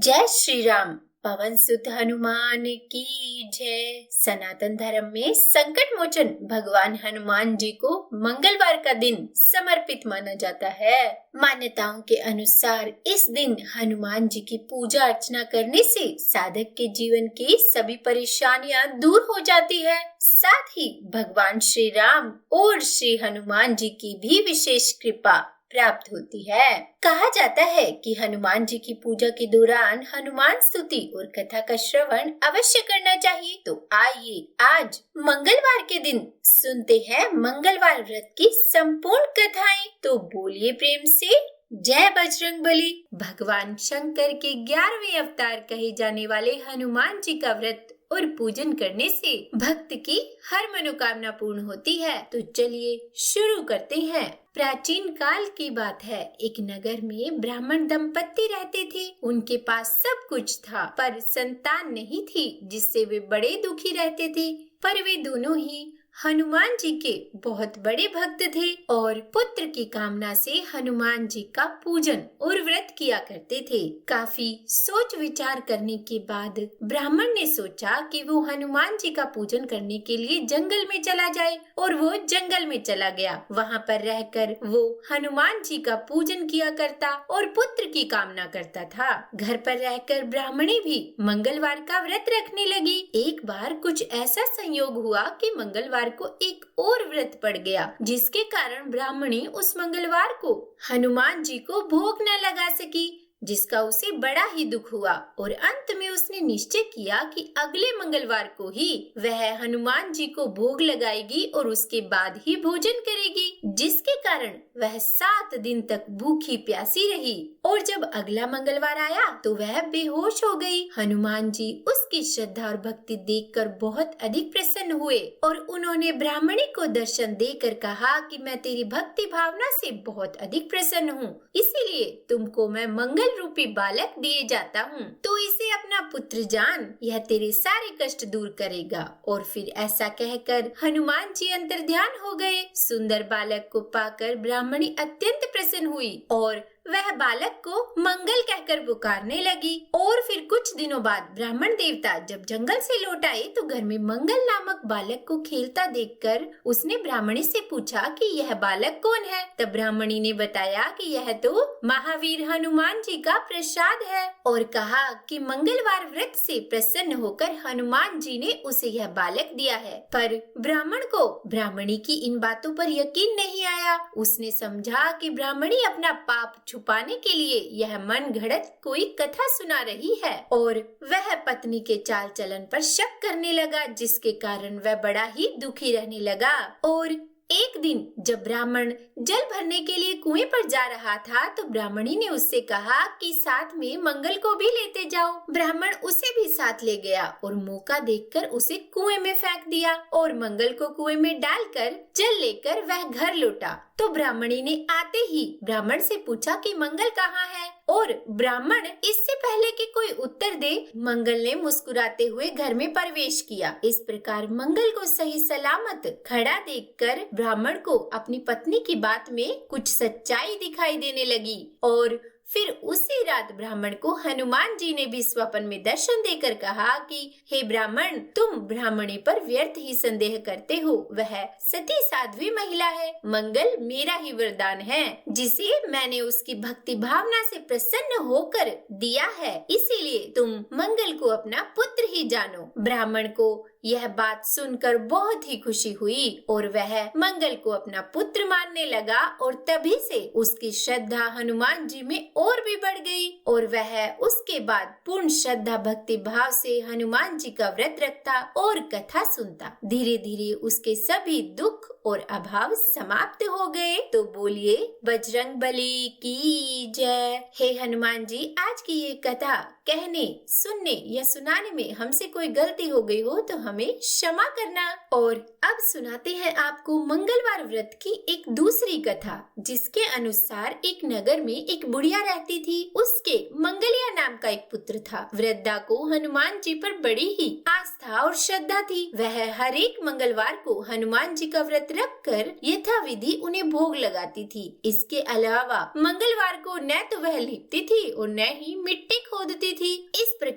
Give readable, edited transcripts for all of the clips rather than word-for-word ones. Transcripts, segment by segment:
जय श्री राम। पवन सुत हनुमान की जय। सनातन धर्म में संकट मोचन भगवान हनुमान जी को मंगलवार का दिन समर्पित माना जाता है। मान्यताओं के अनुसार इस दिन हनुमान जी की पूजा अर्चना करने से साधक के जीवन की सभी परेशानियां दूर हो जाती है। साथ ही भगवान श्री राम और श्री हनुमान जी की भी विशेष कृपा प्राप्त होती है। कहा जाता है कि हनुमान जी की पूजा के दौरान हनुमान स्तुति और कथा का श्रवण अवश्य करना चाहिए। तो आइए आज मंगलवार के दिन सुनते हैं मंगलवार व्रत की संपूर्ण कथाएं। तो बोलिए प्रेम से जय बजरंगबली। भगवान शंकर के 11वें अवतार कहे जाने वाले हनुमान जी का व्रत और पूजन करने से भक्त की हर मनोकामना पूर्ण होती है। तो चलिए शुरू करते हैं। प्राचीन काल की बात है, एक नगर में ब्राह्मण दंपत्ति रहते थे। उनके पास सब कुछ था पर संतान नहीं थी, जिससे वे बड़े दुखी रहते थे। पर वे दोनों ही हनुमान जी के बहुत बड़े भक्त थे और पुत्र की कामना से हनुमान जी का पूजन और व्रत किया करते थे। काफी सोच विचार करने के बाद ब्राह्मण ने सोचा कि वो हनुमान जी का पूजन करने के लिए जंगल में चला जाए और वो जंगल में चला गया। वहाँ पर रहकर वो हनुमान जी का पूजन किया करता और पुत्र की कामना करता था। घर पर रहकर ब्राह्मणी भी मंगलवार का व्रत रखने लगी। एक बार कुछ ऐसा संयोग हुआ कि मंगलवार को एक और व्रत पड़ गया, जिसके कारण ब्राह्मणी उस मंगलवार को हनुमान जी को भोग न लगा सकी, जिसका उसे बड़ा ही दुख हुआ। और अंत में उसने निश्चय किया कि अगले मंगलवार को ही वह हनुमान जी को भोग लगाएगी और उसके बाद ही भोजन करेगी, जिसके कारण वह 7 दिन तक भूखी प्यासी रही। और जब अगला मंगलवार आया तो वह बेहोश हो गई। हनुमान जी उसकी श्रद्धा और भक्ति देखकर बहुत अधिक प्रसन्न हुए और उन्होंने ब्राह्मणी को दर्शन देकर कहा कि मैं तेरी भक्ति भावना से बहुत अधिक प्रसन्न हूँ, इसीलिए तुमको मैं मंगल रूपी बालक दिए जाता हूँ। तो इसे अपना पुत्र जान, यह तेरे सारे कष्ट दूर करेगा। और फिर ऐसा कहकर हनुमान जी अंतर्ध्यान हो गए। सुंदर बालक को पाकर ब्राह्मणी अत्यंत प्रसन्न हुई और वह बालक को मंगल कहकर पुकारने लगी। और फिर कुछ दिनों बाद ब्राह्मण देवता जब जंगल से लौट आए तो घर में मंगल नामक बालक को खेलता देखकर उसने ब्राह्मणी से पूछा कि यह बालक कौन है। तब ब्राह्मणी ने बताया कि यह तो महावीर हनुमान जी का प्रसाद है और कहा कि मंगलवार व्रत से प्रसन्न होकर हनुमान जी ने उसे यह बालक दिया है। पर ब्राह्मण को ब्राह्मणी की इन बातों पर यकीन नहीं आया। उसने समझा कि ब्राह्मणी अपना पाप छुपाने के लिए यह मन घड़त कोई कथा सुना रही है और वह पत्नी के चाल चलन पर शक करने लगा, जिसके कारण वह बड़ा ही दुखी रहने लगा। और एक दिन जब ब्राह्मण जल भरने के लिए कुएं पर जा रहा था तो ब्राह्मणी ने उससे कहा कि साथ में मंगल को भी लेते जाओ। ब्राह्मण उसे भी साथ ले गया और मौका देखकर उसे कुएं में फेंक दिया और मंगल को कुएं में डालकर जल लेकर वह घर लौटा। तो ब्राह्मणी ने आते ही ब्राह्मण से पूछा कि मंगल कहाँ है, और ब्राह्मण इससे पहले कि कोई उत्तर दे मंगल ने मुस्कुराते हुए घर में प्रवेश किया। इस प्रकार मंगल को सही सलामत खड़ा देखकर ब्राह्मण को अपनी पत्नी की बात में कुछ सच्चाई दिखाई देने लगी। और फिर उसी रात ब्राह्मण को हनुमान जी ने भी स्वप्न में दर्शन देकर कहा कि हे ब्राह्मण, तुम ब्राह्मणी पर व्यर्थ ही संदेह करते हो। वह सती साध्वी महिला है। मंगल मेरा ही वरदान है, जिसे मैंने उसकी भक्ति भावना से प्रसन्न होकर दिया है, इसीलिए तुम मंगल को अपना पुत्र ही जानो। ब्राह्मण को यह बात सुनकर बहुत ही खुशी हुई और वह मंगल को अपना पुत्र मानने लगा और तभी से उसकी श्रद्धा हनुमान जी में और भी बढ़ गई और वह उसके बाद पूर्ण श्रद्धा भक्ति भाव से हनुमान जी का व्रत रखता और कथा सुनता। धीरे धीरे उसके सभी दुख और अभाव समाप्त हो गए। तो बोलिए बजरंगबली की जय। हे हनुमान जी, आज की ये कथा कहने, सुनने या सुनाने में हमसे कोई गलती हो गई हो तो हमें क्षमा करना। और अब सुनाते हैं आपको मंगलवार व्रत की एक दूसरी कथा, जिसके अनुसार एक नगर में एक बुढ़िया रहती थी। उसके मंगलिया नाम का एक पुत्र था। वृद्धा को हनुमान जी पर बड़ी ही आस्था और श्रद्धा थी। वह हर एक मंगलवार को हनुमान जी का व्रत रखकर यथाविधि उन्हें भोग लगाती थी। इसके अलावा मंगलवार को न तो वह लिपती थी और न ही मिट्टी खोदती थी।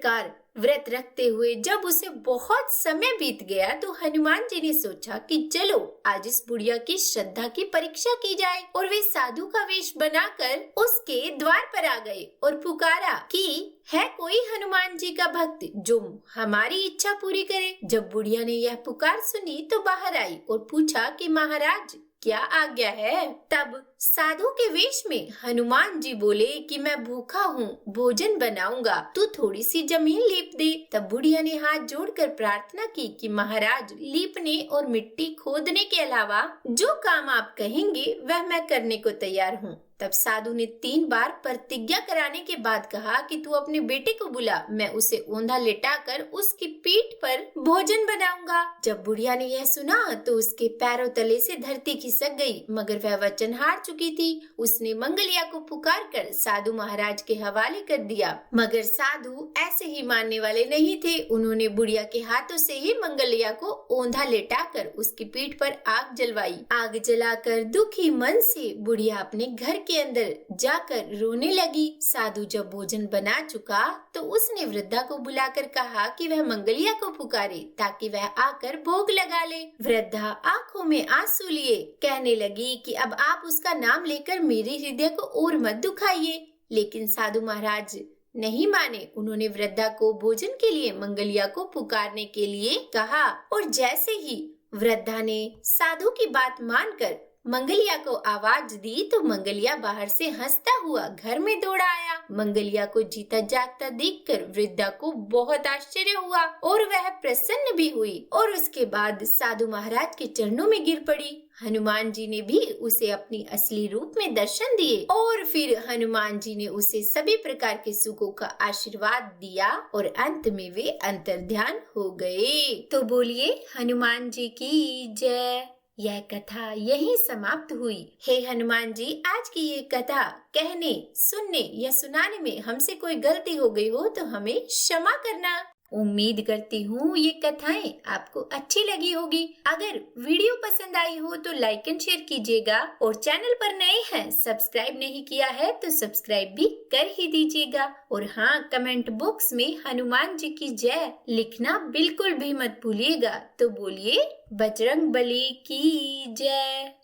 प्रकार व्रत रखते हुए जब उसे बहुत समय बीत गया तो हनुमान जी ने सोचा कि चलो आज इस बुढ़िया की श्रद्धा की परीक्षा की जाए। और वे साधु का वेश बनाकर उसके द्वार पर आ गए और पुकारा कि है कोई हनुमान जी का भक्त जो हमारी इच्छा पूरी करे। जब बुढ़िया ने यह पुकार सुनी तो बाहर आई और पूछा कि महाराज क्या आज्ञा है। तब साधु के वेश में हनुमान जी बोले कि मैं भूखा हूँ, भोजन बनाऊंगा, तू थोड़ी सी जमीन लीप दे। तब बुढ़िया ने हाथ जोड़कर प्रार्थना की कि महाराज लीपने और मिट्टी खोदने के अलावा जो काम आप कहेंगे वह मैं करने को तैयार हूँ। तब साधु ने 3 बार प्रतिज्ञा कराने के बाद कहा कि तू अपने बेटे को बुला, मैं उसे औंधा लेटाकर उसकी पीठ पर भोजन बनाऊंगा। जब बुढ़िया ने यह सुना तो उसके पैरों तले से धरती खिसक गई, मगर वह वचन हार चुकी थी। उसने मंगलिया को पुकार कर साधु महाराज के हवाले कर दिया, मगर साधु ऐसे ही मानने वाले नहीं थे। उन्होंने बुढ़िया के हाथों से ही मंगलिया को औंधा लेटाकर उसकी पीठ पर आग जलवाई। आग जलाकर दुखी मन से बुढ़िया अपने घर के अंदर जाकर रोने लगी। साधु जब भोजन बना चुका तो उसने वृद्धा को बुलाकर कहा कि वह मंगलिया को पुकारे ताकि वह आकर भोग लगा ले। वृद्धा आंखों में आंसू लिए कहने लगी कि अब आप उसका नाम लेकर मेरे हृदय को और मत दुखाइए। लेकिन साधु महाराज नहीं माने। उन्होंने वृद्धा को भोजन के लिए मंगलिया को पुकारने के लिए कहा और जैसे ही वृद्धा ने साधु की बात मानकर मंगलिया को आवाज दी तो मंगलिया बाहर से हंसता हुआ घर में दौड़ा आया। मंगलिया को जीता जागता देखकर वृद्धा को बहुत आश्चर्य हुआ और वह प्रसन्न भी हुई और उसके बाद साधु महाराज के चरणों में गिर पड़ी। हनुमान जी ने भी उसे अपनी असली रूप में दर्शन दिए और फिर हनुमान जी ने उसे सभी प्रकार के सुखों का आशीर्वाद दिया और अंत में वे अंतर्ध्यान हो गए। तो बोलिए हनुमान जी की जय। यह कथा यहीं समाप्त हुई। हे हनुमान जी, आज की ये कथा कहने, सुनने या सुनाने में हमसे कोई गलती हो गई हो तो हमें क्षमा करना। उम्मीद करती हूँ ये कथाएं आपको अच्छी लगी होगी। अगर वीडियो पसंद आई हो तो लाइक एंड शेयर कीजिएगा और चैनल पर नए हैं, सब्सक्राइब नहीं किया है तो सब्सक्राइब भी कर ही दीजिएगा। और हाँ, कमेंट बॉक्स में हनुमान जी की जय लिखना बिल्कुल भी मत भूलिएगा। तो बोलिए बजरंग बली की जय।